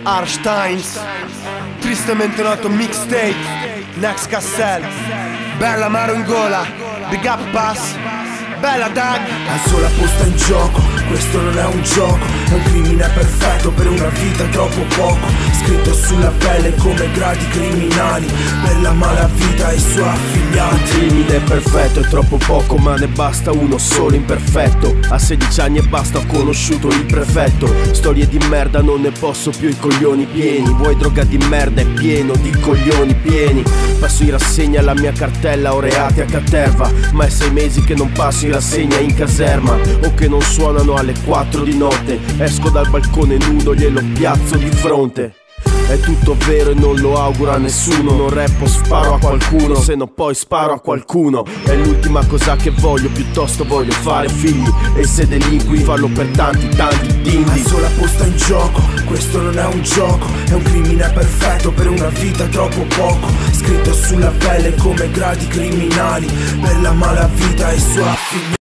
Arsteins, tristemente noto mixtape, Next Cassell, bella Maro in gola, Big Up Pass, bella Dag. Alzo la posta in gioco, questo non è un gioco, è un crimine perfetto per una vita troppo poco. Scritto sulla pelle come gradi criminali, per la malavita e i suoi affiliati. Un crimine perfetto è troppo poco, ma ne basta uno solo imperfetto. A 16 anni e basta ho conosciuto il prefetto. Storie di merda non ne posso più, i coglioni pieni. Vuoi droga di merda, è pieno di coglioni pieni. Passo in rassegna la mia cartella, ho reati a caterva, ma è 6 mesi che non passo in rassegna in caserma, o che non suonano alle 4 di notte. Esco dal balcone nudo, glielo piazzo di fronte. È tutto vero e non lo auguro a nessuno. Non rappo, sparo a qualcuno, se no poi sparo a qualcuno. È l'ultima cosa che voglio, piuttosto voglio fare figli. E se delinqui fallo per tanti dindi. Alzo la posta in gioco, questo non è un gioco, è un crimine perfetto per una vita troppo poco. Scritto sulla pelle come gradi criminali, per la malavita e i suoi affiliati.